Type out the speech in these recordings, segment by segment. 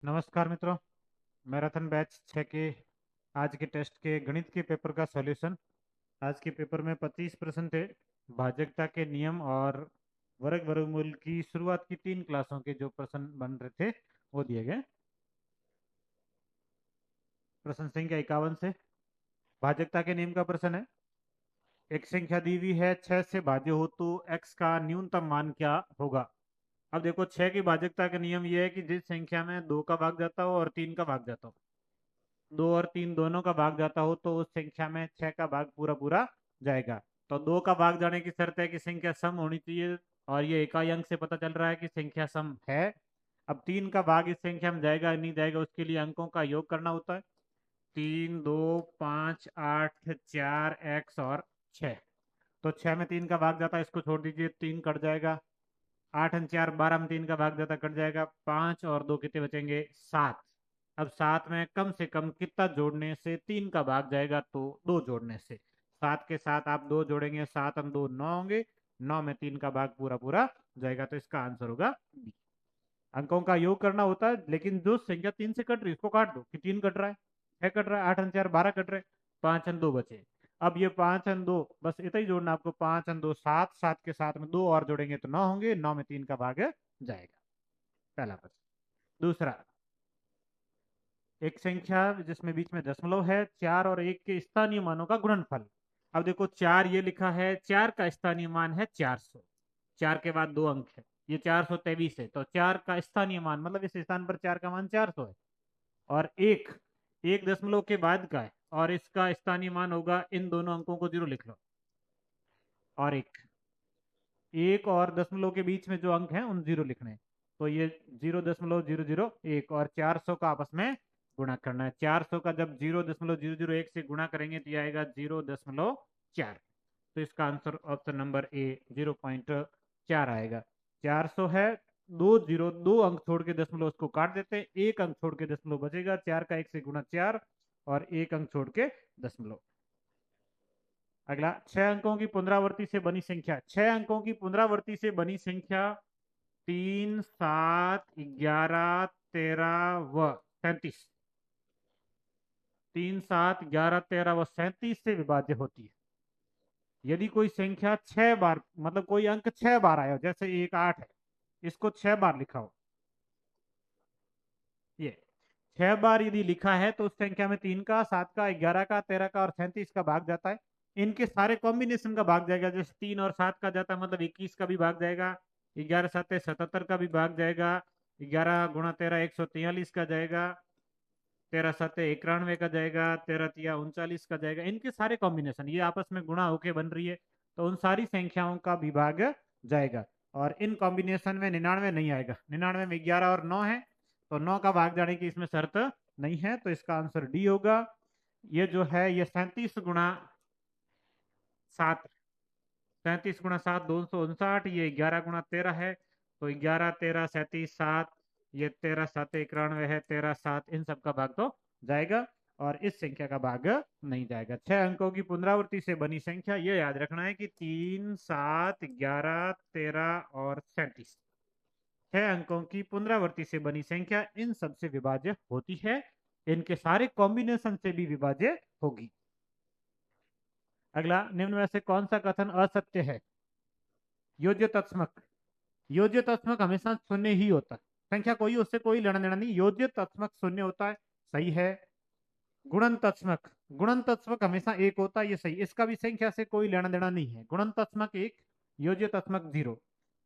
नमस्कार मित्रों। Marathon batch 6 के आज के टेस्ट के गणित के पेपर का सॉल्यूशन। आज के पेपर में 25 प्रश्न थे। भाजकता के नियम और वर्ग वर्गमूल की शुरुआत की 3 क्लासों के जो प्रश्न बन रहे थे वो दिए गए। प्रश्न संख्या 51 से भाजकता के नियम का प्रश्न है। एक संख्या दी हुई है 6 से भाज्य हो तो x का न्यूनतम मान क्या होगा। अब देखो 6 की भाजकता का नियम यह है कि जिस संख्या में 2 का भाग जाता हो और 3 का भाग जाता हो, 2 और 3 दोनों का भाग जाता हो तो उस संख्या में 6 का भाग पूरा पूरा जाएगा। तो 2 का भाग जाने की शर्त है कि संख्या सम होनी चाहिए, और ये इकाई अंक से पता चल रहा है कि संख्या सम है। अब 3 का भाग इस संख्या में जाएगा नहीं जाएगा, उसके लिए अंकों का योग करना होता है। 3, 2, 5, 8, 4 x और 6। तो 6 में 3 का भाग जाता है, इसको छोड़ दीजिए, 3 कट जाएगा। 8 और 4 12 में 3 का भाग जाता कट जाएगा। 5 और 2 कितने बचेंगे? 7। अब 7 में कम से कम कितना जोड़ने से 3 का भाग जाएगा? तो 2 जोड़ने से। 7 के साथ आप 2 जोड़ेंगे, 7 और 2 9 होंगे। 9 में 3 का भाग पूरा पूरा जाएगा, तो इसका आंसर होगा बी। अंकों का योग करना होता है, लेकिन जो संख्या 3 से कट रही है उसको काट दो कि 3 कट रहा है, 6 कट रहा है, 8 और 4 12 कट रहे, 5 और 2 बचे। अब ये 5 और 2 बस इतना ही जोड़ना आपको। 5 और 2 7, 7 के साथ में 2 और जोड़ेंगे तो 9 होंगे। 9 में 3 का भाग जाएगा। पहला प्रश्न। दूसरा, एक संख्या जिसमें बीच में दशमलव है, 4 और 1 के स्थानीय मानों का गुणनफल। अब देखो 4 ये लिखा है, 4 का स्थानीय मान है 400। 4 के बाद 2 अंक है, ये 423 है। तो 4 का स्थानीय मान मतलब इस स्थान पर 4 का मान 400 है। और एक 1 दशमलव के बाद का है, और इसका स्थानीय मान होगा, इन दोनों अंकों को जीरो लिख लो। और एक एक और दशमलव के बीच में जो अंक हैं उन जीरो लिखने हैं। तो ये 0.001 और 400 का आपस में गुणा करना है। 400 का जब 0.001 से गुणा करेंगे तो ये आएगा 0.4। तो इसका आंसर ऑप्शन नंबर ए 0.4 आएगा। 400 है, दो जीरो, 2 अंक छोड़ के दशमलव उसको काट देते हैं, 1 अंक छोड़ के दशमलव बचेगा। 4 का 1 से गुणा 4, और 1 अंक छोड़ के दशमलव। अगला, 6 अंकों की पुनरावृत्ति से बनी संख्या। 6 अंकों की पुनरावृत्ति से बनी संख्या 3, 7, 11, 13 व 37। 3, 7, 11, 13 व 37 से विभाज्य होती है। यदि कोई संख्या 6 बार, मतलब कोई अंक 6 बार आया हो, जैसे 1 8 है, इसको 6 बार लिखा हो, ये 6 बार यदि लिखा है तो उस संख्या में 3 का, 7 का, 11 का, 13 का और 37 का भाग जाता है। इनके सारे कॉम्बिनेशन का भाग जाएगा। जैसे 3 और 7 का जाता है, मतलब 21 का भी भाग जाएगा। 11 7 77 का भी भाग जाएगा। 11 गुणा 13 143 का जाएगा। 13 7 91 का जाएगा। 13 3 39 का जाएगा। इनके सारे कॉम्बिनेशन ये आपस में गुणा होके बन रही है, तो उन सारी संख्याओं का विभाग जाएगा। और इन कॉम्बिनेशन में 99 नहीं आएगा। 99 में 11 और 9 है, तो 9 का भाग जाने की इसमें शर्त नहीं है, तो इसका आंसर डी होगा। ये जो है ये 37 गुणा 7, 37 गुणा 7 259। ये 11 गुणा 13 है, तो 11 13 37 7। ये 13 7 91 है, 13 7 इन सब का भाग तो जाएगा, और इस संख्या का भाग नहीं जाएगा। 6 अंकों की पुनरावृत्ति से बनी संख्या, ये याद रखना है कि 3 7 11 13 और 37। 6 अंकों की पुनरावृत्ति से बनी संख्या इन सब से विभाज्य होती है, इनके सारे कॉम्बिनेशन से भी विभाज्य होगी। अगला, निम्न में से कौन सा कथन असत्य है? योज्य तत्समक। योज्य तत्समक हमेशा शून्य ही होता है। संख्या कोई, उससे कोई लेना देना नहीं। योज्य तत्समक शून्य होता है, सही है। गुणन तत्समक, गुणन तत्समक हमेशा 1 होता है, ये सही। इसका भी संख्या से कोई लेना देना नहीं है। गुणन तत्समक 1, योज्य तत्समक 0।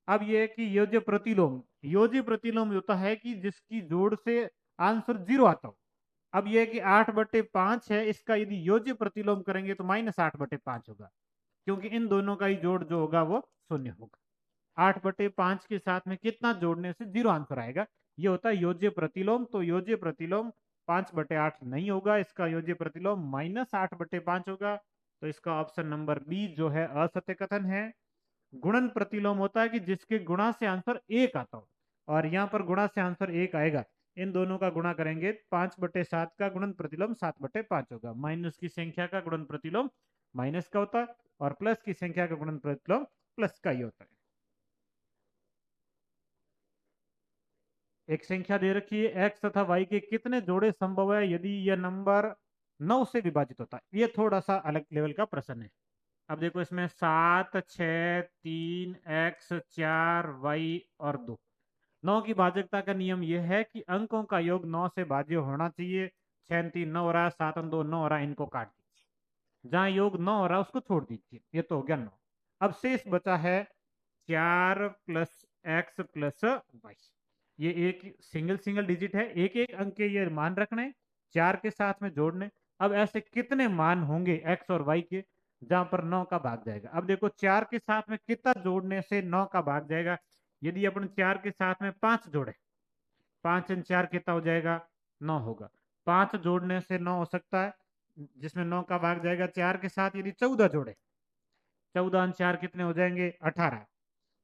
अब ये है कि योज्य प्रतिलोम। योज्य प्रतिलोम होता है कि जिसकी जोड़ से आंसर 0 आता हो। अब यह है कि 8/5 है, इसका यदि योज्य प्रतिलोम करेंगे तो -8/5 होगा, क्योंकि इन दोनों का ही जोड़ जो होगा वो शून्य होगा। 8/5 के साथ में कितना जोड़ने से 0 आंसर आएगा, ये होता है योज्य प्रतिलोम। तो योज्य प्रतिलोम 5/8 नहीं होगा, इसका योज्य प्रतिलोम -8/5 होगा। तो इसका ऑप्शन नंबर बी जो है असत्य कथन है। गुणन प्रतिलोम होता है कि जिसके गुणा से आंसर 1 आता हो, और यहाँ पर गुणा से आंसर 1 आएगा। इन दोनों का गुणा करेंगे, 5/7 का गुणन प्रतिलोम 7/5 होगा। माइनस की संख्या का गुणन प्रतिलोम माइनस का होता है, और प्लस की संख्या का गुणन प्रतिलोम प्लस का ही होता है। एक संख्या दे रखी है, एक्स तथा वाई के कितने जोड़े संभव है यदि यह नंबर 9 से विभाजित होता है। ये थोड़ा सा अलग लेवल का प्रश्न है। अब देखो इसमें 7, 6, 3, एक्स, 4, वाई और 2। 9 की भाजकता का नियम यह है कि अंकों का योग 9 से भाज्य होना चाहिए। 6 3 9 हो रहा है, 7 2 9 हो रहा है, इनको काट दीजिए। जहां योग 9 हो रहा है उसको छोड़ दीजिए, ये तो हो गया 9। अब शेष बचा है 4 प्लस एक्स प्लस वाई। ये एक सिंगल सिंगल डिजिट है, एक एक अंक के ये मान रखने, 4 के साथ में जोड़ने। अब ऐसे कितने मान होंगे एक्स और वाई के जहां पर 9 का भाग जाएगा। अब देखो 4 के साथ में कितना जोड़ने से 9 का भाग जाएगा। यदि अपन 4 के साथ में 5 जोड़े, 5 और 4 कितना हो जाएगा, 9 होगा। 5 जोड़ने से 9 हो सकता है, जिसमें 9 का भाग जाएगा। 4 के साथ यदि 14 जोड़े, 14 और 4 कितने हो जाएंगे, 18।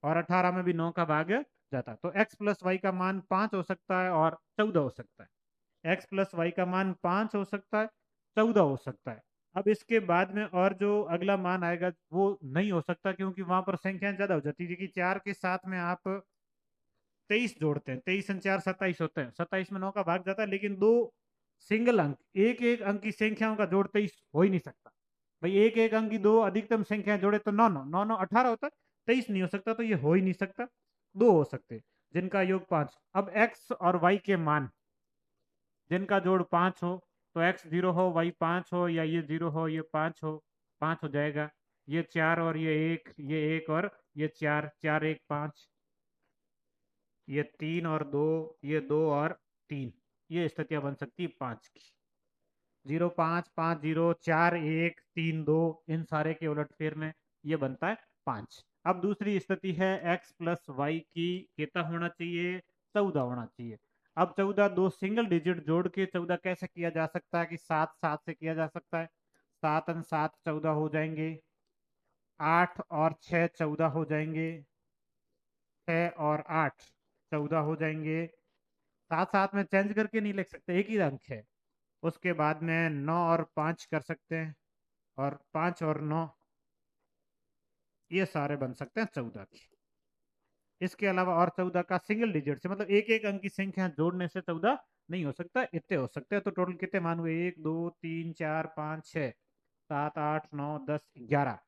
और 18 में भी 9 का भाग जाता है, तो एक्स प्लस वाई का मान 5 हो सकता है और 14 हो सकता है। एक्स प्लस वाई का मान 5 हो सकता है, 14 हो सकता है। अब इसके बाद में और जो अगला मान आएगा वो नहीं हो सकता, क्योंकि वहां पर संख्याएं ज्यादा हो जाती है। कि 4 के साथ में आप 23 जोड़ते हैं, 23 और 4 27 होते हैं, 27 में 9 का भाग जाता है। लेकिन दो सिंगल अंक, एक एक अंक की संख्याओं का जोड़ 23 हो ही नहीं सकता। भाई एक एक अंक की दो अधिकतम संख्या जोड़े तो 9 9 9 9 18 होता है, 23 नहीं हो सकता, तो ये हो ही नहीं सकता। दो हो सकते जिनका योग 5। अब एक्स और वाई के मान जिनका जोड़ 5 हो, तो एक्स 0 हो, वाई 5 हो, या ये 0 हो ये 5 हो, 5 हो जाएगा। ये 4 और ये 1, ये 1 और ये 4, 4 1 5, ये 3 और 2, ये 2 और 3। ये स्थितियां बन सकती है 5 की। 0 5 5 0 4 1 3 2, इन सारे के उलटफेर में ये बनता है 5। अब दूसरी स्थिति है एक्स प्लस वाई की कितना होना चाहिए, 14 होना चाहिए। अब 14 दो सिंगल डिजिट जोड़ के 14 कैसे किया जा सकता है, कि 7 7 से किया जा सकता है। 7 और 7 14 हो जाएंगे, 8 और 6 14 हो जाएंगे, 6 और 8 14 हो जाएंगे। साथ साथ में चेंज करके नहीं लिख सकते, एक ही अंक है। उसके बाद में 9 और 5 कर सकते हैं, और 5 और 9 ये सारे बन सकते हैं 14 के। इसके अलावा और 14 का सिंगल डिजिट से, मतलब एक एक अंक की संख्या जोड़ने से 14 नहीं हो सकता, इतने हो सकते हैं। तो टोटल कितने मान हुए, 1 2 3 4 5 6 7 8 9 10 11।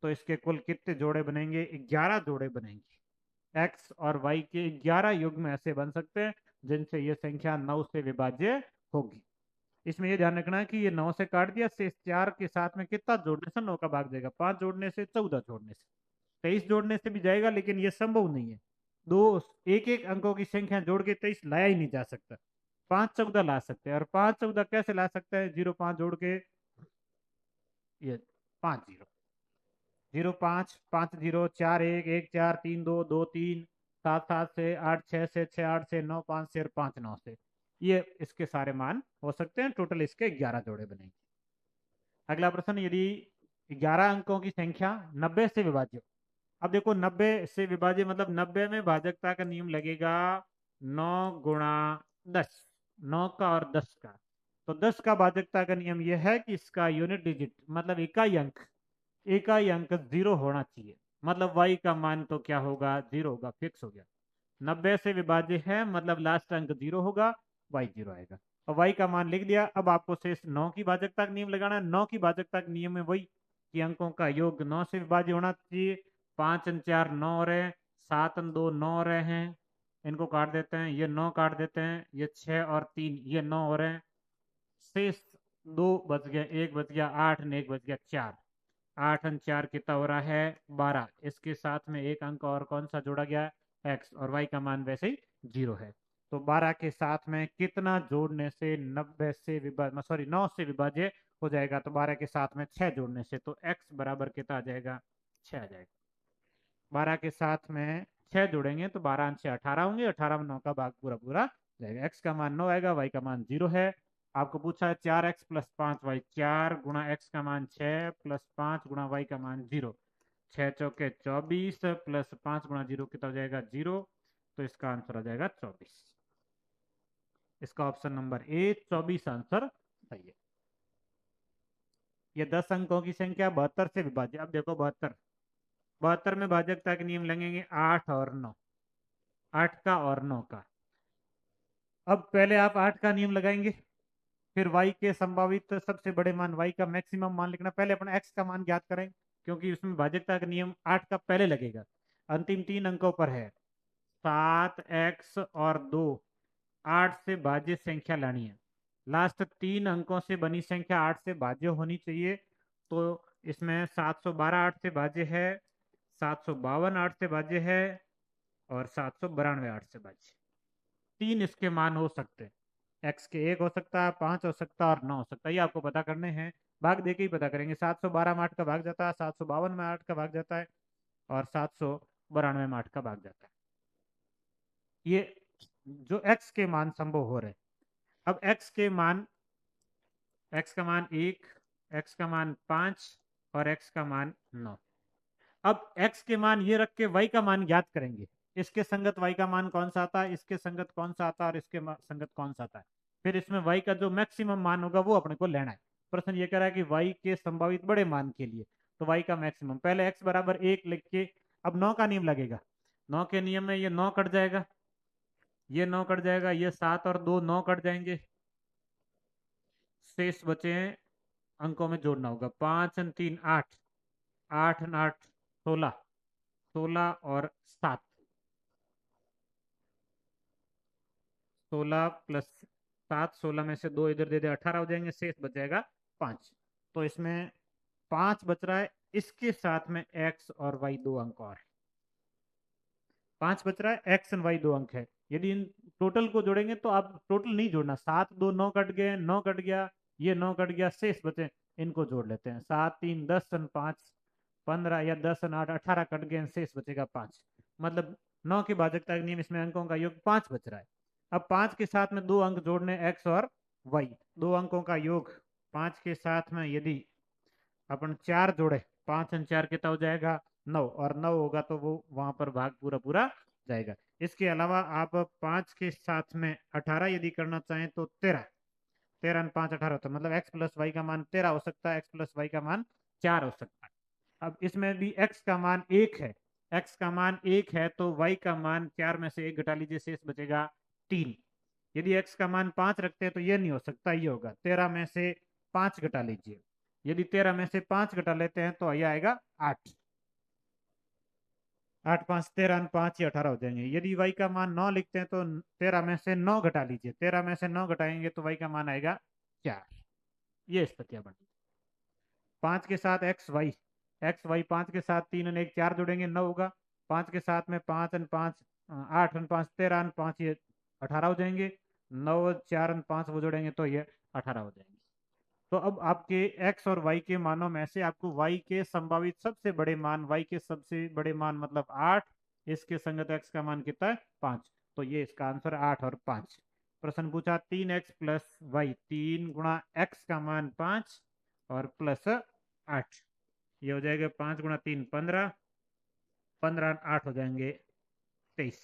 तो इसके कुल कितने जोड़े बनेंगे, 11 जोड़े बनेंगे। एक्स और वाई के 11 युग्म ऐसे बन सकते हैं जिनसे ये संख्या 9 से विभाज्य होगी। इसमें ये ध्यान रखना है कि ये 9 से काट दिया, से 4 के साथ में कितना जोड़ने से 9 का भाग जाएगा, 5 जोड़ने से, 14 जोड़ने से, 23 जोड़ने से भी जाएगा, लेकिन ये संभव नहीं है। दो एक एक अंकों की संख्या जोड़ के 23 लाया ही नहीं जा सकता। 5 14 ला सकते हैं, और 5 14 कैसे ला सकते हैं, 0 5 जोड़ के, ये 5 0 0 5 5 0 4 1 1 4 3 2 2 3 7 7 से 8 6 से 6 8 से 9 5 से और 5 9 से, ये इसके सारे मान हो सकते हैं। टोटल इसके 11 जोड़े बनेंगे। अगला प्रश्न, यदि 11 अंकों की संख्या 90 से विभाज्य हो। अब देखो 90 से विभाज्य मतलब 90 में भाजकता का नियम लगेगा 9 गुणा 10, 9 का और 10 का। तो 10 का भाजकता का नियम यह है कि इसका यूनिट डिजिट मतलब इकाई अंक, इकाई अंक 0 होना चाहिए। मतलब वाई का मान तो क्या होगा, 0 होगा, फिक्स हो गया। 90 से विभाज्य है मतलब लास्ट अंक 0 होगा, वाई 0 आएगा। और वाई का मान लिख दिया। अब आपको शेष 9 की भाजकता का नियम लगाना है। 9 की भाजकता का नियम में वही कि अंकों का योग 9 से विभाज्य होना चाहिए। 5 और 4 9 हो रहे हैं, 7 और 2 9 हो रहे हैं, इनको काट देते हैं, ये 9 काट देते हैं, ये 6 और 3 ये 9 हो रहे हैं। शेष 2 बच गया, 1 बच गया, 8 और 1 बच गया 4। 8 और 4 कितना हो रहा है, 12। इसके साथ में एक अंक और कौन सा जोड़ा गया, एक्स, और वाई का मान वैसे ही 0 है। तो 12 के साथ में कितना जोड़ने से 90 से विभाज्य, सॉरी 9 से विभाज्य हो जाएगा, तो 12 के साथ में 6 जोड़ने से, तो एक्स बराबर कितना आ जाएगा, 6 आ जाएगा। 12 के साथ में 6 जोड़ेंगे तो 12 और 6 18 होंगे, 18 में 9 का भाग पूरा पूरा जाएगा। एक्स का मान 9 आएगा, वाई का मान 0 है। आपको पूछा है 4x प्लस 5y, 4 गुणा एक्स का मान 6 प्लस 5 गुणा वाई का मान 0। 6 चौके 24 प्लस 5 गुणा 0 कितना हो जाएगा, 0। तो इसका आंसर आ जाएगा 24। इसका ऑप्शन नंबर ए 24 आंसर सही है। ये 10 अंकों की संख्या 72 से विभाज्य। अब देखो 72, 72 में भाजकता के नियम लगेंगे 8 और 9, 8 का और 9 का। अब पहले आप 8 का नियम लगाएंगे, फिर y के संभावित सबसे बड़े मान, y का मैक्सिमम मान लिखना। पहले अपना x का मान ज्ञात करें, क्योंकि उसमें भाजकता का नियम 8 का पहले लगेगा। अंतिम 3 अंकों पर है 7x और 2, 8 से भाज्य संख्या लानी है। लास्ट 3 अंकों से बनी संख्या 8 से भाज्य होनी चाहिए। तो इसमें 712 8 से भाज्य है, 752 8 से भाज्य है, और 792 8 से भाज्य। 3 इसके मान हो सकते हैं। एक्स के 1 हो सकता है, 5 हो सकता है, और 9 हो सकता है। ये आपको पता करने हैं, भाग देके ही पता करेंगे। 712 में 8 का भाग जाता है, 752 में 8 का भाग जाता है, और 792 में 8 का भाग जाता है। ये जो एक्स के मान संभव हो रहे हैं। अब एक्स का मान 1, एक्स का मान 5, और एक्स का मान 9। अब एक्स के मान ये रख के वाई का मान ज्ञात करेंगे। इसके संगत वाई का मान कौन सा आता है, इसके संगत कौन सा आता है, और इसके संगत कौन सा आता है। फिर इसमें वाई का जो मैक्सिमम मान होगा वो अपने को लेना है। प्रश्न ये कह रहा है कि वाई के संभावित बड़े मान के लिए, तो वाई का मैक्सिमम पहले एक्स बराबर 1 लिख के, अब 9 का नियम लगेगा। 9 के नियम में ये 9 कट जाएगा, ये 9 कट जाएगा, ये 7 और 2 9 कट जाएंगे, शेष बचे हैं अंकों में जोड़ना होगा। 5 और 3 8, 8 और 8 16, 16 और 7, 16 प्लस 7, 16 में से 2 इधर दे दे 18 हो जाएंगे, शेष बच जाएगा 5। तो इसमें 5 बच रहा है, इसके साथ में एक्स और वाई 2 अंक और है। 5 बच रहा है, एक्स एंड वाई 2 अंक है। यदि इन टोटल को जोड़ेंगे तो आप टोटल नहीं जोड़ना, 7 2 9 कट गए, 9 कट गया, ये 9 कट गया, शेष बचे, इनको जोड़ लेते हैं। 7 3 10 और 5 15, या 10 और 8 18 कट गए, शेष बचेगा 5। मतलब 9 की भाजकता का नियम, इसमें अंकों का योग 5 बच रहा है। अब 5 के साथ में 2 अंक जोड़ने, एक्स और वाई 2 अंकों का योग। 5 के साथ में यदि अपन 4 जोड़े, 5 और 4 कितना हो जाएगा 9, और 9 होगा तो वो वहां पर भाग पूरा पूरा जाएगा। इसके अलावा आप 5 के साथ में 18 यदि करना चाहें तो 13, 13 और 5 18 होता है। मतलब एक्स प्लस वाई का मान 13 हो सकता है, एक्स प्लस वाई का मान 4 हो सकता है। अब इसमें भी एक्स का मान 1 है, एक्स का मान 1 है तो वाई का मान 4 में से 1 घटा लीजिए, शेष बचेगा 3। यदि एक्स का मान 5 रखते हैं तो ये नहीं हो सकता, ये होगा 13 में से 5 घटा लीजिए। यदि 13 में से 5 घटा लेते हैं तो ये आएगा 8। 8 5 13 और 5 ही 18 हो जाएंगे। यदि वाई का मान 9 लिखते हैं तो 13 में से 9 घटा लीजिए, 13 में से 9 घटाएंगे तो वाई का मान आएगा 4। ये स्थितियां बनी। 5 के साथ एक्स वाई 5 के साथ 3 और 1 4 जोड़ेंगे 9 होगा। 5 के साथ में 5 और 5 8 और 5 13 और 5 ये 18 हो जाएंगे। 9 और 4 और 5 वो जोड़ेंगे तो ये 18 हो जाएंगे। तो अब आपके एक्स और वाई के मानों में से आपको वाई के संभावित सबसे बड़े मान, वाई के सबसे बड़े मान मतलब 8, इसके संगत एक्स का मान कितना है 5। तो ये इसका आंसर 8 और 5। प्रश्न पूछा 3x प्लस वाई, 3 गुणा एक्स का मान 5 और प्लस 8। ये हो जाएगा 5 गुणा 3 15, 15 8 हो जाएंगे 23।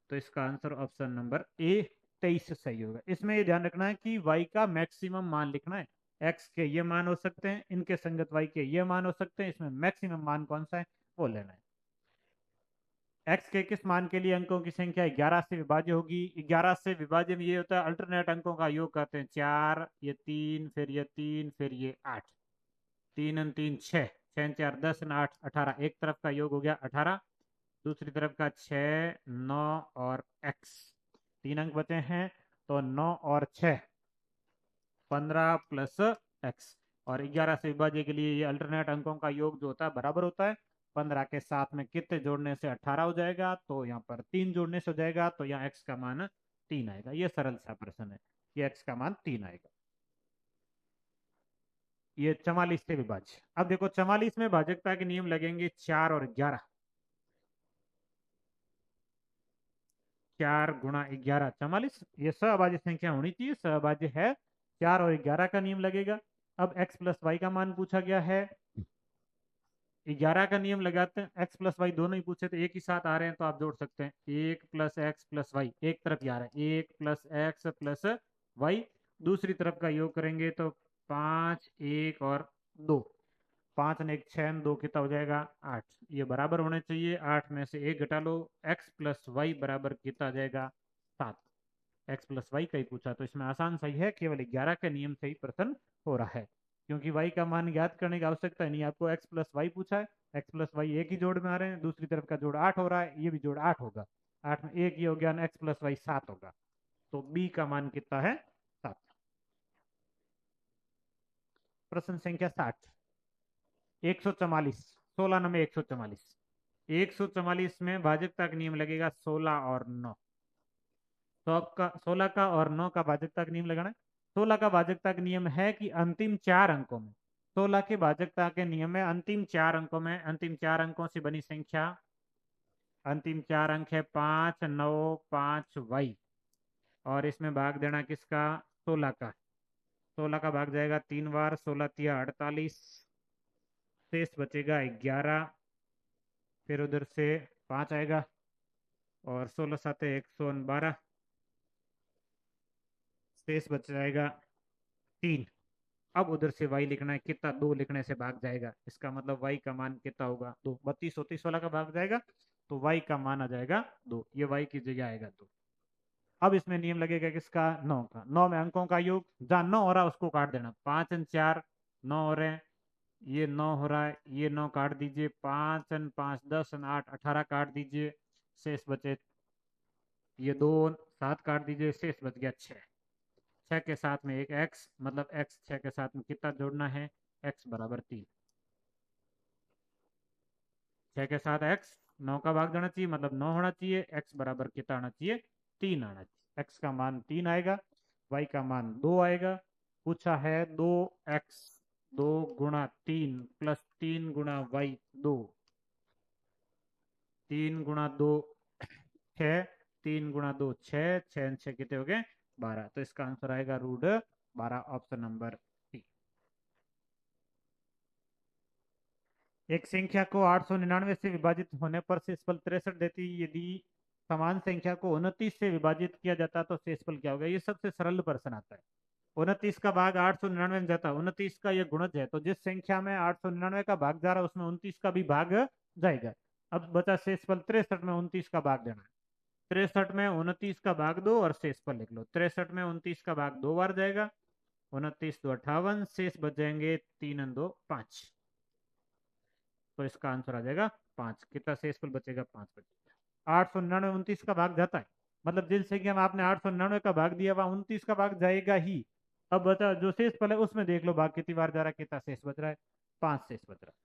तो इसका आंसर ऑप्शन नंबर ए 23 सही होगा। इसमें ये ध्यान रखना है कि y का मैक्सिमम मान लिखना है। x के ये मान हो सकते हैं, इनके संगत y के ये मान हो सकते हैं, इसमें मैक्सिमम मान कौन सा है वो लेना है। x के किस मान के लिए अंकों की संख्या 11 से विभाज्य होगी। 11 से विभाज्य में ये होता है अल्टरनेट अंकों का योग करते हैं। 4, ये 3, फिर ये 3, फिर ये 8, 3 और 3 6, 6 4 10 और 8 18, एक तरफ का योग हो गया 18, दूसरी तरफ का 6 9 और x, 3 अंक बचे हैं तो 9 और 6 15 प्लस x। और 11 से विभाज्य के लिए ये अल्टरनेट अंकों का योग जो होता है बराबर होता है। 15 के साथ में कितने जोड़ने से 18 हो जाएगा, तो यहाँ पर 3 जोड़ने से हो जाएगा, तो यहाँ x का मान 3 आएगा। ये सरल सा प्रश्न है, ये x का मान 3 आएगा। ये 44 से विभाज्य। अब देखो 44 में भाजकता के नियम लगेंगे 4 और 11। 4 गुणा 11 44, ये सहभाज्य संख्या होनी चाहिए, सहभाज्य है। 4 और 11 का नियम लगेगा। अब x प्लस वाई का मान पूछा गया है, 11 का नियम लगाते हैं। x प्लस वाई दोनों ही पूछे तो एक ही साथ आ रहे हैं तो आप जोड़ सकते हैं। 1 प्लस एक्स प्लस वाई एक तरफ ही आ रहा है, 1 प्लस एक्स प्लस वाई। दूसरी तरफ का योग करेंगे तो 5 1 और 2, 5 और 1 6 2 कितना हो जाएगा 8। ये बराबर होने चाहिए, 8 में से 1 घटा लो, x प्लस वाई बराबर कितना आ जाएगा 7। एक्स प्लस वाई का ही पूछा, तो इसमें आसान सही है, केवल 11 के नियम से ही प्रश्न हो रहा है, क्योंकि वाई का मान ज्ञात करने की आवश्यकता नहीं, आपको एक्स प्लस वाई पूछा है, एक्स प्लस वाई एक ही जोड़ में आ रहे हैं, दूसरी तरफ का जोड़ 8 हो रहा है, ये भी जोड़ 8 होगा, 8 में एक ही हो गया, एक्स प्लस वाई 7 होगा, तो बी का मान कितना है? 7। प्रश्न संख्या 60, 144, 16 नंबर 144, 144 में भाजकता का नियम लगेगा 16 और 9, तो आपका 16 का और 9 का भाजकता का नियम लगाना है। 16 का भाजकता का नियम है कि अंतिम 4 अंकों में, 16 के भाजकता के नियम में अंतिम 4 अंकों में, अंतिम 4 अंकों से बनी संख्या, अंतिम 4 अंक है 5, 9, 5 वाई, और इसमें भाग देना किसका? 16 का, 16 का भाग जाएगा 3 बार, 16 तिया 48, शेष बचेगा 11, फिर उधर से 5 आएगा, और 16 साते 112, शेष बच जाएगा 3। अब उधर से y लिखना है, कितना? 2 लिखने से भाग जाएगा, इसका मतलब y का मान कितना होगा? 2। 32 होती 16 का भाग जाएगा, तो y का मान आ जाएगा 2, ये y की जगह आएगा 2। अब इसमें नियम लगेगा किसका? 9 का, 9 में अंकों का योग, जहां 9 हो रहा है उसको काट देना, 5 और 4 9 हो रहे हैं, ये 9 हो रहा है, ये 9 काट दीजिए, 5 और 5 10 और 8 18 काट दीजिए, शेष बचे ये 2, 7 काट दीजिए, शेष बच गया 6। 6 के साथ में एक x, मतलब x 6 के साथ में कितना जोड़ना है? x बराबर 3। 6 के साथ x 9 का भाग देना चाहिए, मतलब 9 होना चाहिए, x बराबर कितना आना चाहिए? 3 आना चाहिए, x का मान 3 आएगा, y का मान 2 आएगा। पूछा है 2x, 2 गुणा 3 प्लस 3 गुणा y 2, 3 गुणा 2 6, 3 गुणा 2 6, 6 6 कितने हो गए? 12, तो इसका आंसर आएगा √12, ऑप्शन नंबर सी। एक संख्या को 899 से विभाजित होने पर शेषफल 63 देती है, यदि समान संख्या को 29 से विभाजित किया जाता तो शेषफल क्या होगा? ये सबसे सरल प्रश्न आता है। 29 का भाग 899 में जाता है, 29 का ये गुणज है, तो जिस संख्या में 899 का भाग जा रहा है उसमें 29 का भी भाग जाएगा। अब बचा शेषफल 63 में 29 का भाग देना है, 63 में 29 का भाग दो और शेषफल लिख लो। 63 में 29 का भाग 2 बार जाएगा, 29 2 58, शेष बच जाएंगे 3 और 2 5, तो इसका आंसर आ जाएगा 5। कितना शेषफल बचेगा? 5 बचेगा। 899 29 का भाग जाता है, मतलब जिन संख्या में आपने 899 का भाग दिया वहां 29 का भाग जाएगा ही। अब बता जो शेषफल है उसमें देख लो भाग कितनी बार जा रहा है, कितना शेष बच रहा है? 5 शेष बच रहा है।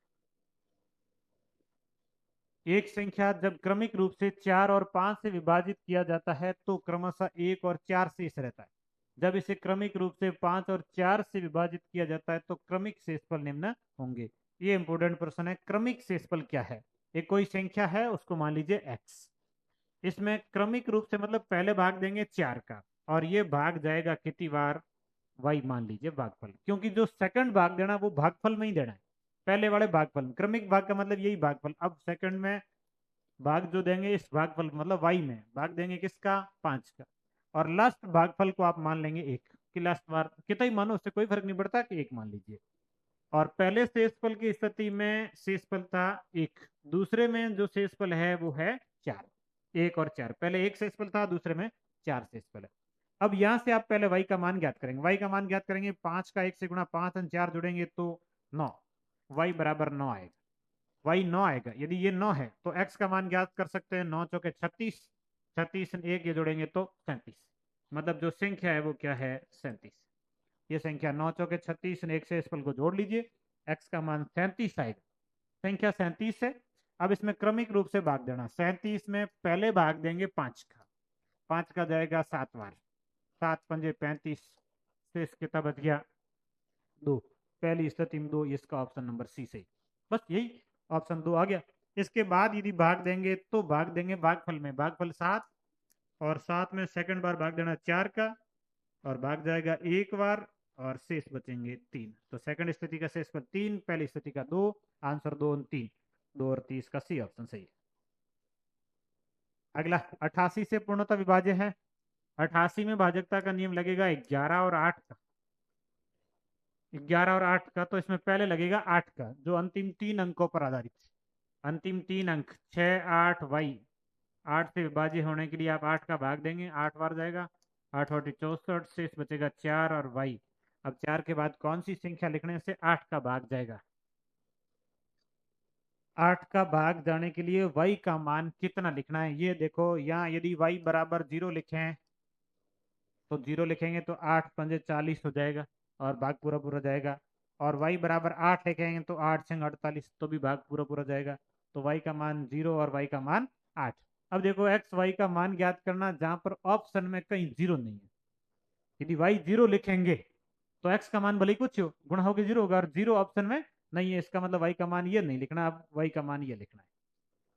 एक संख्या जब क्रमिक रूप से 4 और 5 से विभाजित किया जाता है तो क्रमशः 1 और 4 शेष रहता है। जब इसे क्रमिक रूप से 5 और 4 से विभाजित किया जाता है तो क्रमिक शेषफल निम्न होंगे। ये इंपोर्टेंट प्रश्न है, क्रमिक शेषफल क्या है? एक कोई संख्या है उसको मान लीजिए x, इसमें क्रमिक रूप से मतलब पहले भाग देंगे 4 का, और ये भाग जाएगा कितनी बार? y मान लीजिए भागफल, क्योंकि जो सेकंड भाग देना वो भागफल में ही देना है, पहले वाले भागफल में। क्रमिक भाग का मतलब यही भागफल, अब सेकंड में भाग जो देंगे इस भागफल मतलब y में भाग देंगे किसका? 5 का, और लास्ट भागफल को आप मान लेंगे 1, कि लास्ट बार कितना ही मानो उससे कोई फर्क नहीं पड़ता, कि 1 मान लीजिए। और पहले शेषफल की स्थिति में शेषफल था 1, दूसरे में जो शेषफल है वो है 4। 1 और 4, पहले 1 शेषफल था, दूसरे में 4 शेषफल है। अब यहां से आप पहले y का मान ज्ञात करेंगे, y का मान ज्ञात करेंगे, 5 का 1 से गुणा 5 और 4 जुड़ेंगे तो 9, y बराबर 9 आएगा, y 9 आएगा। यदि ये 9 है तो x का मान ज्ञात कर सकते हैं, 9 चौके 36, 36 1 ये जोड़ेंगे तो 37, मतलब जो संख्या है वो क्या है? 37। ये संख्या 9 चौके 36 ने 1 से इस पल को जोड़ लीजिए, x का मान 37 आएगा, संख्या 37 है। अब इसमें क्रमिक रूप से भाग देना, 37 में पहले भाग देंगे 5 का, 5 का जाएगा 7 बार, 7 पंजे 35, शेष कितना बच गया? 2। पहली स्थिति में 2, इसका ऑप्शन नंबर सी सही, बस यही ऑप्शन 2 आ गया। इसके बाद यदि भाग देंगे तो भाग देंगे भागफल में, भागफल 7, और 7 में सेकंड बार भाग देना 4 का, और भाग जाएगा 1 बार, और शेष बचेंगे 3, तो सेकंड स्थिति का शेष पर 3, पहली स्थिति का 2, आंसर 2 और 3, 2 और 30 का सी ऑप्शन सही है। अगला 88 से पूर्णतः विभाज्य है, 88 में भाजकता का नियम लगेगा 11 और 8 का, 11 और 8 का, तो इसमें पहले लगेगा 8 का जो अंतिम 3 अंकों पर आधारित है। अंतिम 3 अंक 6 8 वाई, 8 से विभाज्य होने के लिए आप 8 का भाग देंगे, 8 बार जाएगा, 8 और 64, शेष बचेगा 4 और y। अब 4 के बाद कौन सी संख्या लिखने से 8 का भाग जाएगा? 8 का भाग जाने के लिए y का मान कितना लिखना है ये देखो। यहाँ यदि y बराबर 0 लिखें तो 0 लिखेंगे तो 8 पंजे 40 हो जाएगा और भाग पूरा पूरा जाएगा। और y बराबर 8 लिखेंगे तो 8 छंग 48, तो भी भाग पूरा पूरा जाएगा। तो y का मान 0 और y का मान 8। अब देखो x y का मान ज्ञात करना जहां पर ऑप्शन में कहीं 0 नहीं है। यदि y 0 लिखेंगे तो x का मान भले ही कुछ हो, गुणा होकर 0 होगा, और 0 ऑप्शन में नहीं है, इसका मतलब y का मान ये नहीं लिखना, अब y का मान ये लिखना है।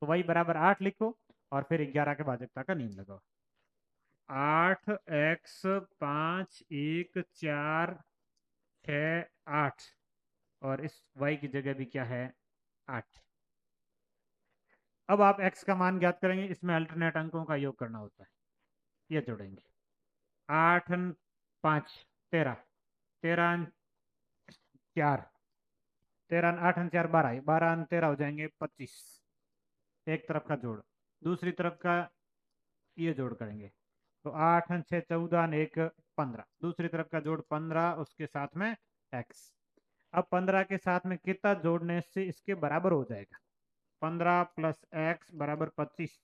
तो y बराबर 8 लिखो और फिर 11 के भाजकता का नियम लगाओ। 8x 5 1 4 6 8, और इस y की जगह भी क्या है? 8। अब आप x का मान ज्ञात करेंगे, इसमें अल्टरनेट अंकों का योग करना होता है, ये जोड़ेंगे। 8 5 13, 13 4, 13 8 4 12, 12 13 हो जाएंगे 25। एक तरफ का जोड़, दूसरी तरफ का ये जोड़ करेंगे तो 8 6 14 1 15, दूसरी तरफ का जोड़ 15, उसके साथ में x। अब 15 के साथ में कितना जोड़ने से इसके बराबर हो जाएगा? 15 प्लस x बराबर 25।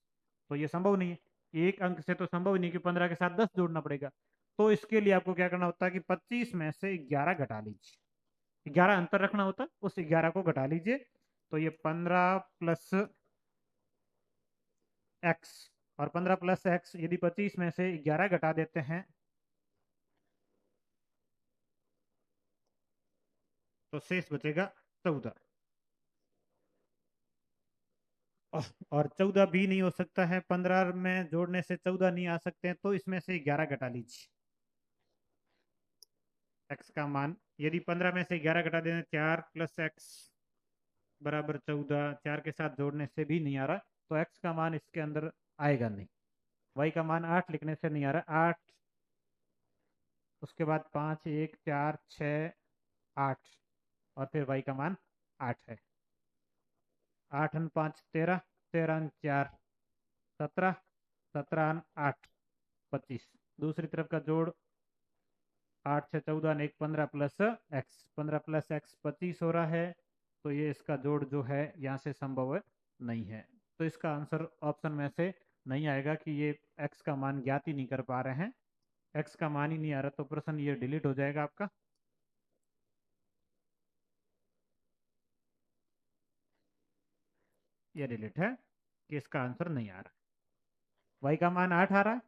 तो ये संभव नहीं है, एक अंक से तो संभव ही नहीं कि 15 के साथ 10 जोड़ना पड़ेगा। तो इसके लिए आपको क्या करना होता है कि 25 में से 11 घटा लीजिए, 11 अंतर रखना होता है, उस 11 को घटा लीजिए। तो ये 15 प्लस एक्स, और 15 प्लस एक्स यदि 25 में से 11 घटा देते हैं तो शेष बचेगा 14। और 14 भी नहीं हो सकता है, 15 में जोड़ने से 14 नहीं आ सकते हैं, तो इसमें से 11 घटा लीजिए। एक्स का मान यदि 15 में से 11 घटा देना, 4 प्लस एक्स बराबर 14, 4 के साथ जोड़ने से भी नहीं आ रहा, तो एक्स का मान इसके अंदर आएगा नहीं। वाई का मान 8 लिखने से नहीं आ रहा, 8, उसके बाद 5 1 4 6 8, और फिर वाई का मान 8 है। 8 5 13, 13 4 17, 17 8 25, दूसरी तरफ का जोड़ 8 6 14 1 15 प्लस एक्स, 15 प्लस एक्स 25 हो रहा है। तो ये इसका जोड़ जो है यहाँ से संभव नहीं है, तो इसका आंसर ऑप्शन में से नहीं आएगा कि ये एक्स का मान ज्ञात ही नहीं कर पा रहे हैं, एक्स का मान ही नहीं आ रहा, तो प्रश्न ये डिलीट हो जाएगा आपका। ये डिलीट है कि इसका आंसर नहीं आ रहा। वाई का मान 8 आ रहा है,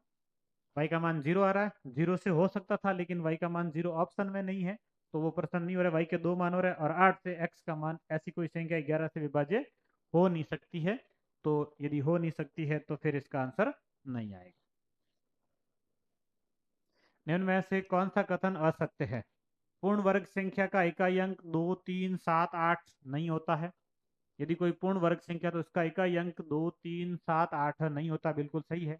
वाई का मान 0 आ रहा है, 0 से हो सकता था लेकिन वाई का मान 0 ऑप्शन में नहीं है, तो वो प्रश्न नहीं हो रहा है। वाई के 2 मान हो रहे हैं, और 8 से एक्स का मान, ऐसी कोई संख्या 11 से विभाज्य हो नहीं सकती है, तो यदि हो नहीं सकती है तो फिर इसका आंसर नहीं आएगा। निम्न में से कौन सा कथन असत्य है? पूर्ण वर्ग संख्या का इकाई अंक 2 3 7 8 नहीं होता है। यदि कोई पूर्ण वर्ग संख्या तो इसका इकाई अंक 2 3 7 8 नहीं होता, बिल्कुल सही है।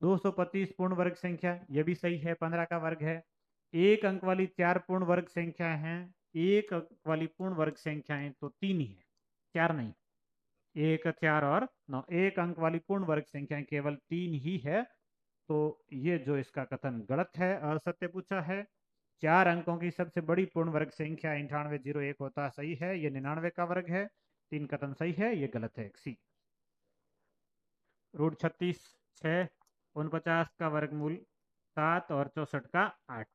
225 पूर्ण वर्ग संख्या, यह भी सही है, 15 का वर्ग है। एक अंक वाली 4 पूर्ण वर्ग संख्या हैं, एक अंक वाली पूर्ण वर्ग संख्याएं तो 3 ही है, 4 नहीं। 1 4 और 9, एक अंक वाली पूर्ण वर्ग संख्याएं केवल 3 ही है। तो ये जो इसका कथन गलत है, असत्य पूछा है। 4 अंकों की सबसे बड़ी पूर्ण वर्ग संख्या 9801 होता, सही है, ये 99 का वर्ग है। 3 कथन सही है, ये गलत है, सी। रूट 36 6, 49 का वर्गमूल 7 और 64 का 8,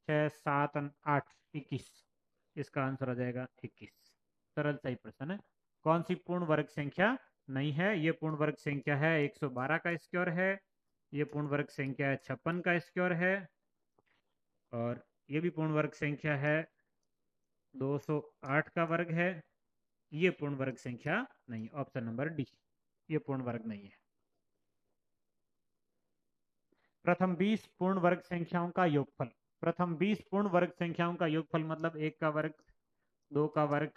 6 7 8 21, इसका आंसर आ जाएगा 21। सरल सही प्रश्न है। कौन सी पूर्ण वर्ग संख्या नहीं है? ये पूर्ण वर्ग संख्या है 112 का स्क्वायर है, ये पूर्ण वर्ग संख्या है 56 का स्क्वायर है, और ये भी पूर्ण वर्ग संख्या है 208 का वर्ग है। ये पूर्ण वर्ग संख्या नहीं, ऑप्शन नंबर डी, ये पूर्ण वर्ग नहीं है। प्रथम 20 पूर्ण वर्ग संख्याओं का योगफल, प्रथम 20 पूर्ण वर्ग संख्याओं का योगफल मतलब 1 का वर्ग, 2 का वर्ग,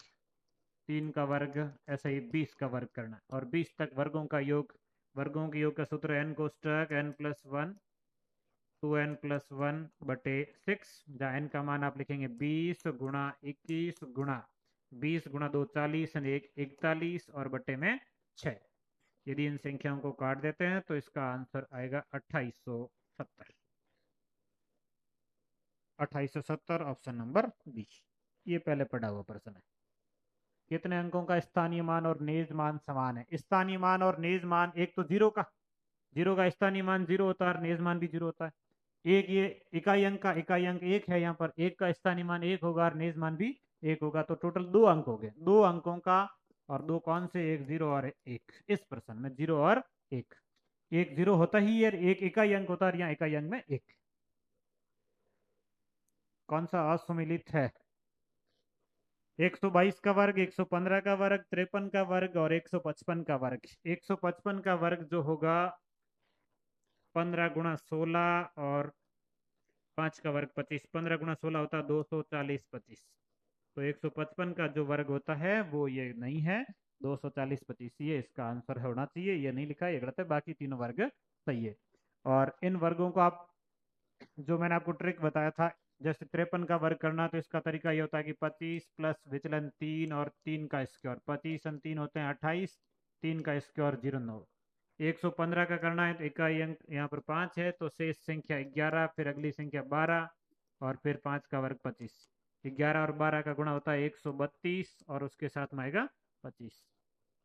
3 का वर्ग, ऐसे ही 20 का वर्ग करना, और 20 तक वर्गों का योग। वर्गों के योग का सूत्र एन कोष्टक n प्लस 1 2n प्लस 1 बटे 6, जहाँ n का मान आप लिखेंगे 20 गुणा 21 गुणा 20 गुणा 2 40 और 1 41 और बटे में 6। यदि इन संख्याओं को काट देते हैं तो इसका आंसर आएगा 2870। 2870 ऑप्शन नंबर बी। ये पहले पढ़ा हुआ प्रश्न है। कितने अंकों का स्थानीय मान और निज मान समान है? स्थानीय मान और निज मान, एक तो जीरो का स्थानीय मान जीरो होता है और निज मान भी जीरो होता है। एक ये इकाई अंक एक है, यहाँ पर एक का स्थानीय मान एक होगा और निज मान भी एक होगा, तो टोटल दो अंक हो गए। दो अंकों का, और दो कौन से? एक जीरो और एक। इस प्रश्न में जीरो और एक, एक जीरो होता ही है, एक इकाई अंक होता है और यहाँ इकाई अंक में एक। कौन सा असुमिलित है? 122 का वर्ग, 115 का वर्ग, 53 का वर्ग और 155 का वर्ग। 155 का वर्ग जो होगा 15 × 16 और 5 का वर्ग 25। 15 × 16 होता है 240 25। तो 155 का जो वर्ग होता है वो ये नहीं है, 240 25, ये इसका आंसर होना चाहिए। ये नहीं लिखा है, ये गलत है, बाकी तीनों वर्ग सही है। और इन वर्गों को आप, जो मैंने आपको ट्रिक बताया था, जैसे 53 का वर्ग करना, तो इसका तरीका ये होता है कि 25 प्लस विचलन 3 और 3 का स्क्वायर, 25 और 3 होते हैं 28, 3 का स्क्वायर 09। 115 का करना है तो इकाई अंक यहाँ पर 5 है, तो शेष संख्या 11, फिर अगली संख्या 12 और फिर 5 का वर्ग 25। 11 और 12 का गुणा होता है 132 और उसके साथ में आएगा 25।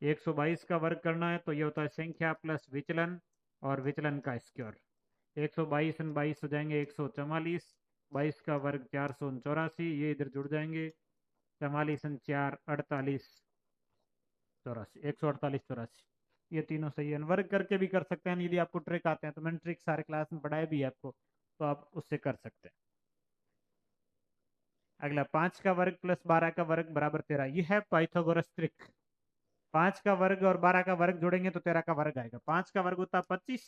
122 का वर्ग करना है तो ये होता है संख्या प्लस विचलन और विचलन का स्क्वायर। 122 और 22 हो जाएंगे 144, 22 का वर्ग 484, ये इधर जुड़ जाएंगे। 44 और 4 48, 84, 148 84, ये तीनों सही है। वर्ग करके भी कर सकते हैं, यदि आपको ट्रिक आते हैं तो। मैंने ट्रिक सारे क्लास में पढ़ाया भी है आपको, तो आप उससे कर सकते हैं। अगला 5 का वर्ग प्लस 12 का वर्ग बराबर 13, ये है पाइथागोरस ट्रिक। 5 का वर्ग और 12 का वर्ग जोड़ेंगे तो 13 का वर्ग आएगा। 5 का वर्ग होता है 25,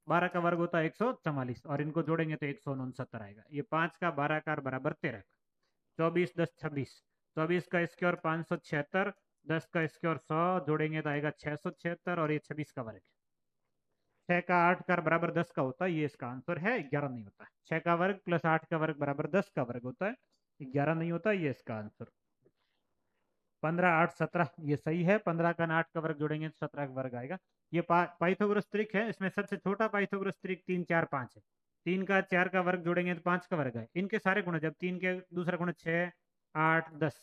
12 का वर्ग होता है 144 और इनको जोड़ेंगे तो 169 आएगा। ये 5 का 12 का बराबर 13 का। 24 10 26, 24 का स्क्वायर 576, 10 का स्क्वायर 100, जोड़ेंगे तो आएगा 676 और ये 26 का वर्ग। 6 का 8 का बराबर 10 का होता है, ये इसका आंसर है, 11 नहीं होता। 6 का वर्ग प्लस 8 का वर्ग बराबर 10 का वर्ग होता है, 11 नहीं होता, ये इसका आंसर। 15 8 17, ये सही है। 15 का 8 का वर्ग जोड़ेंगे तो 17 का वर्ग आएगा। ये पाइथागोरस त्रिक है, इसमें सबसे छोटा पाइथागोरस त्रिक 3 4 5 है। 3 का 4 का वर्ग जोड़ेंगे तो 5 का वर्ग है। इनके सारे गुण, जब 3 के दूसरा गुण 6 8 10,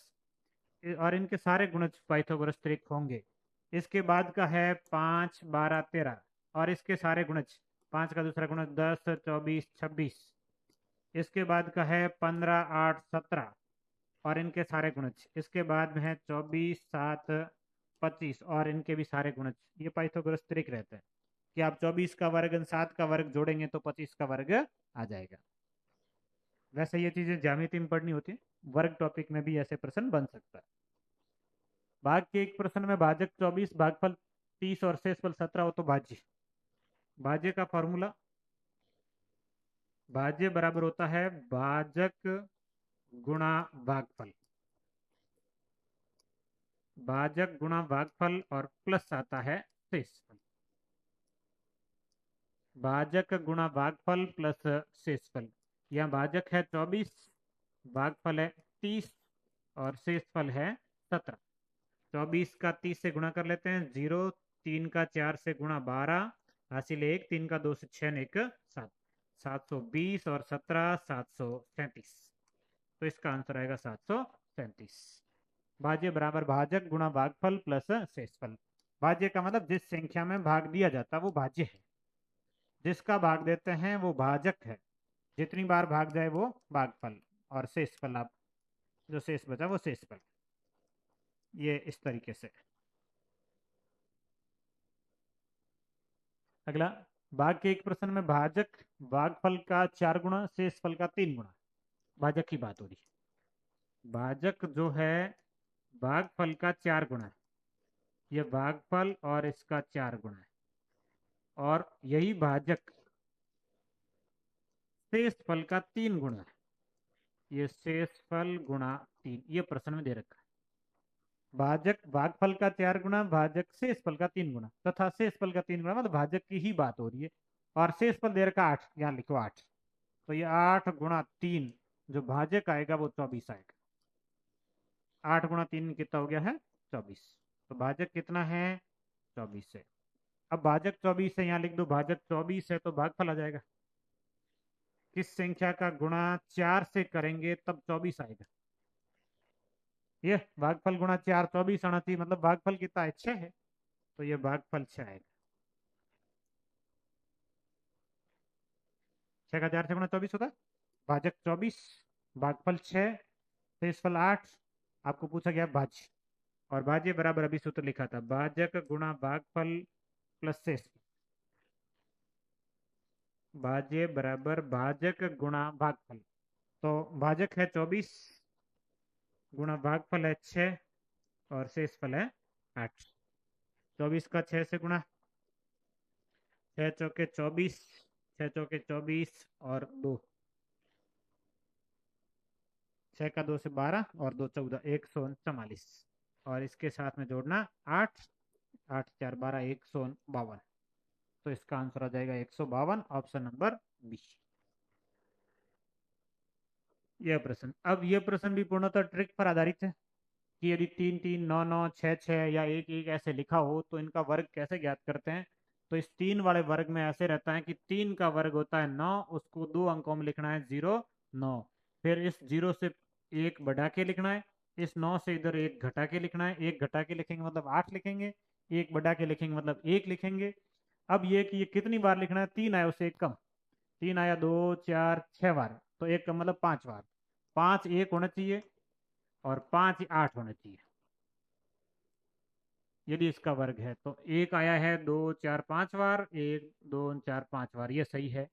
और इनके सारे गुणज पाइथागोरस त्रिक होंगे। इसके बाद का है 5 12 13, और इसके सारे गुणज, 5 का दूसरा गुणज 10 24 26। इसके बाद का है 15 8 17, और इनके सारे गुणज। इसके बाद में है 24 7 25, और इनके भी सारे गुणज। ये पाइथागोरस त्रिक रहता है कि आप 24 का वर्ग और 7 का वर्ग जोड़ेंगे तो 25 का वर्ग आ जाएगा। वैसे ये चीजें ज्यामिति में पढ़नी होती है, वर्ग टॉपिक में भी ऐसे प्रश्न बन सकता है। भाग के एक प्रश्न में भाजक 24, भागफल 30 और शेषफल 17 हो तो भाज्य। भाज्य का फॉर्मूला, भाज्य बराबर होता है भाजक गुणा भागफल। भाजक गुणा भागफल और प्लस आता है शेषफल। भाजक गुणा भागफल प्लस शेषफल। यहाँ भाजक है 24, भागफल है 30 और शेषफल है 17। 24 का 30 से गुणा कर लेते हैं 0, 3 का 4 से गुणा 12, हासिल 1, 3 का 2 से 6 1 7, 720 और 17 737। तो इसका आंसर आएगा 737। भाज्य बराबर भाजक गुणा भागफल प्लस शेषफल। भाज्य का मतलब जिस संख्या में भाग दिया जाता है वो भाज्य है, जिसका भाग देते हैं वो भाजक है, जितनी बार भाग जाए वो भागफल, और शेषफल आप, जो शेष बचा वो शेषफल। ये इस तरीके से। अगला, भाग के एक प्रश्न में भाजक भागफल का 4 गुना, शेषफल का 3 गुना। भाजक की बात हो रही है। भाजक जो है भागफल का 4 गुना है, ये भागफल और इसका 4 गुना है, और यही भाजक शेषफल का 3 गुना है, ये शेषफल गुणा 3, ये प्रश्न में दे रखा है। भाजक भागफल का 4 गुना, भाजक शेषफल का 3 गुना, तथा शेषफल का 3 गुना, मतलब भाजक की ही बात हो रही है। और शेषफल दे रखा 8, यहाँ लिखो 8, तो ये 8 गुणा 3, जो भाजक आएगा वो 24 आएगा। 8 गुणा 3 कितना हो गया है? 24। तो भाजक कितना है? 24 है। अब भाजक 24 है, यहाँ लिख दो भाजक 24 है तो भागफल आ जाएगा। किस संख्या का गुणा 4 से करेंगे तब 24 आएगा? ये भागफल गुणा 4 24 आना चाहिए, मतलब भागफल कितना है? 6 है, तो ये भागफल 6 आएगा। 6 का 4 से गुणा 24 होता है। भाजक 24, भागफल 6, शेषफल 8। आपको पूछा गया भाज्य, और भाज्य बराबर अभी सूत्र लिखा था, भाजक गुणा भागफल प्लस शेषफल। भाज्य बराबर भाजक गुणा भागफल। तो भाजक है 24 गुणा भागफल है 6 और शेषफल है 8। 24 का 6 से गुणा, 6 चौके 24, 6 चौके 24 और 2, 6 का 2 से 12 और 2 14, 144। और इसके साथ में जोड़ना 8, 8 4 12, 152। तो इसका आंसर आ जाएगा 152, ऑप्शन नंबर बी। यह प्रश्न, अब यह प्रश्न भी पूर्णतः ट्रिक पर आधारित है कि यदि 3 3 9 9 6 6 या 1 1 ऐसे लिखा हो तो इनका वर्ग कैसे ज्ञात करते हैं। तो इस 3 वाले वर्ग में ऐसे रहता है कि 3 का वर्ग होता है 9, उसको 2 अंकों में लिखना है 0 9। फिर इस 0 से 1 बढ़ा के लिखना है, इस 9 से इधर 1 घटा के लिखना है, 1 घटा के लिखेंगे मतलब 8 लिखेंगे, 1 बढ़ा के लिखेंगे मतलब 1 लिखेंगे। अब ये कि ये कितनी बार लिखना है, 3 आया उसे 1 कम, 3 आया 2 4 6 बार, तो 1 कम मतलब 5 बार। 5 1 होना चाहिए और 5 8 होना चाहिए यदि इसका वर्ग है। तो 1 आया है 2 4 5 बार, 1 2 4 5 बार, ये सही है।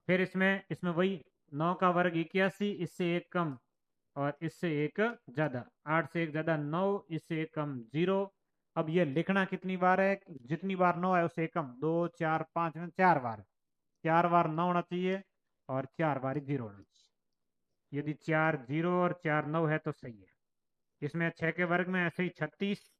फिर इसमें इसमें वही 9 का वर्ग 81, इससे 1 कम और इससे 1 ज्यादा, 8 से 1 ज्यादा 9, इससे 1 कम 0। अब ये लिखना कितनी बार है, जितनी बार 9 है उससे 1 कम, 2 4 5 में 4 बार, 4 बार 9 होना चाहिए और 4 बार 0 होना चाहिए। यदि 4 0 और 4 9 है तो सही है। इसमें 6 के वर्ग में ऐसे ही 36,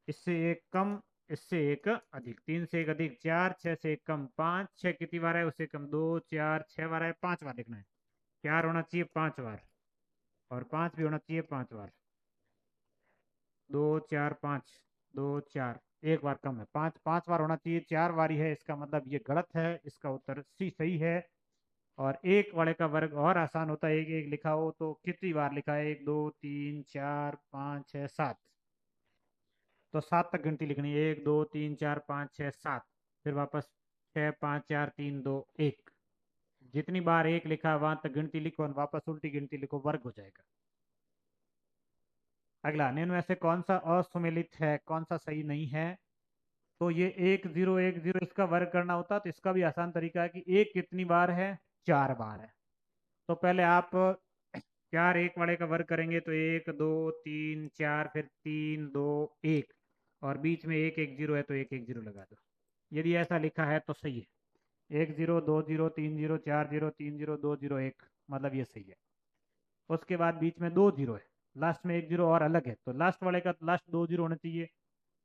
इससे 1 कम, इससे 1 अधिक, 3 से 1 अधिक 4, 6 से 1 कम 5, 6 कितनी बार है उससे कम 2 4 6 बार है, 5 बार लिखना है। 4 होना चाहिए 5 बार और 5 भी होना चाहिए 5 बार। 2 4 5, 2 4, 1 बार कम है, 5 5 बार होना चाहिए, 4 बारी है, इसका मतलब ये गलत है, इसका उत्तर सी सही है। और एक वाले का वर्ग और आसान होता है, एक एक लिखा हो तो कितनी बार लिखा है, 1 2 3 4 5 6 7, तो 7 तक गिनती लिखनी है, 1 2 3 4 5 6 7, फिर वापस 6 5 4 3 2 1। जितनी बार 1 लिखा वहां तक गिनती लिखो और वापस उल्टी गिनती लिखो, वर्ग हो जाएगा। अगला, निम्न में से कौन सा असुमेलित है, कौन सा सही नहीं है। तो ये 1 0 1 0 इसका वर्ग करना होता तो इसका भी आसान तरीका है कि एक कितनी बार है, 4 बार है। तो पहले आप 4 1 वाले का वर्ग करेंगे तो 1 2 3 4, फिर 3 2 1, और बीच में 1 1 0 है तो 1 1 0 लगा दो। यदि ऐसा लिखा है तो सही है, 1 0 2 0 3 0 4 0 3 0 2 0 1, मतलब ये सही है। उसके बाद बीच में 2 0 है, लास्ट में 1 0 और अलग है, तो लास्ट वाले का लास्ट 2 0 होना चाहिए।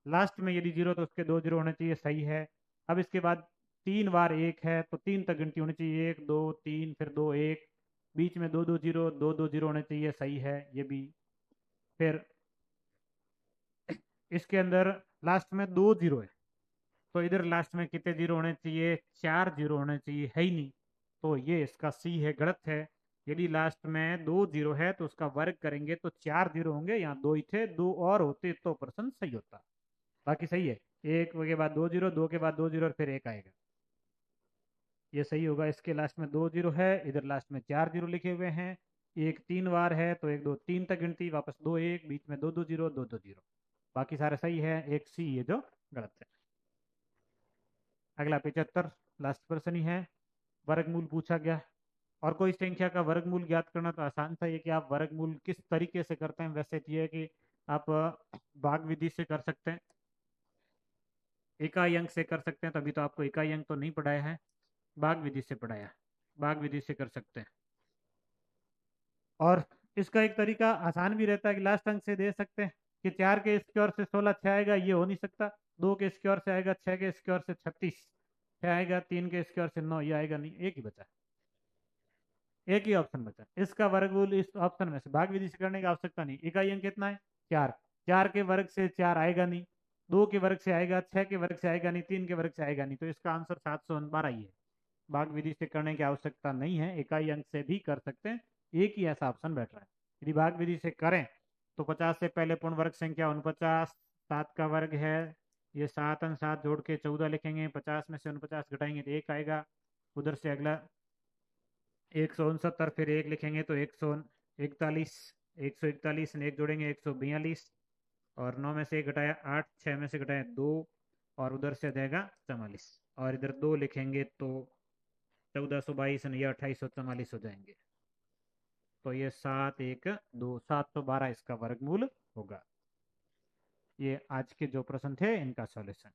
लास्ट में यदि 0 तो उसके 2 0 होने चाहिए, सही है। अब इसके बाद 3 बार 1 है तो 3 तक गिनती होनी चाहिए, 1 2 3 फिर 2 1, बीच में 2 2 0 2 2 0 होने चाहिए, सही है ये भी। फिर इसके अंदर लास्ट में 2 0 है, तो इधर लास्ट में कितने जीरो होने चाहिए, 4 जीरो होने चाहिए, है ही नहीं, तो ये इसका सी है, गलत है। यदि लास्ट में 2 जीरो है तो उसका वर्ग करेंगे तो 4 जीरो होंगे, यहाँ 2 ही थे, 2 और होते तो प्रश्न सही होता। बाकी सही है, एक के बाद 2 जीरो, 2 के बाद 2 जीरो और फिर एक आएगा, ये सही होगा। इसके लास्ट में 2 जीरो है, इधर लास्ट में 4 जीरो लिखे हुए हैं, एक 3 बार है तो 1 2 3 तक गिनती, वापस 2 1, बीच में 2 2 जीरो 2 2 जीरो, बाकी सारे सही है, एक सी ये जो गलत है। अगला 75, लास्ट प्रश्न ही है, वर्गमूल पूछा गया। और कोई संख्या का वर्गमूल ज्ञात करना तो आसान था, ये कि आप वर्गमूल किस तरीके से करते हैं, वैसे तो ये है कि आप भाग विधि से कर सकते हैं, इकाई अंक से कर सकते हैं, तभी तो आपको इकाई अंक तो नहीं पढ़ाया है, भाग विधि से पढ़ाया, भाग विधि से कर सकते हैं। और इसका एक तरीका आसान भी रहता है कि लास्ट अंक से दे सकते हैं, कि 4 के स्क्वायर से 16 6 आएगा, ये हो नहीं सकता। 2 के स्क्वायर से आएगा, 6 के स्क्वायर से 36 6 आएगा, 3 के स्क्वायर से 9, ये आएगा नहीं, एक ही बचा, एक ही ऑप्शन बचा। इसका वर्गमूल इस ऑप्शन में से भाग विधि से करने की आवश्यकता नहीं, इकाई अंक कितना है, 4, 4 के वर्ग से 4 आएगा नहीं, 2 के वर्ग से आएगा, 6 के वर्ग से आएगा नहीं, 3 के वर्ग से आएगा नहीं, तो इसका आंसर 712 ही है। भाग विधि से करने की आवश्यकता नहीं है, इकाई अंक से भी कर सकते हैं, एक ही ऐसा ऑप्शन बैठ रहा है। यदि भाग विधि से करें तो 50 से पहले पूर्ण वर्ग संख्या 49, 7 का वर्ग है, ये 7 और 7 जोड़ के 14 लिखेंगे, 50 में से 49 घटाएंगे तो 1 आएगा। उधर से अगला 169, फिर 1 लिखेंगे तो 141, 141 ने 1 जोड़ेंगे 142, और 9 में से 1 घटाया 8, 6 में से घटाया 2, और उधर से देगा 44, और इधर 2 लिखेंगे तो 1422 या 2844 हो जाएंगे। तो ये 712 712 इसका वर्गमूल होगा। ये आज के जो प्रश्न थे इनका सॉल्यूशन।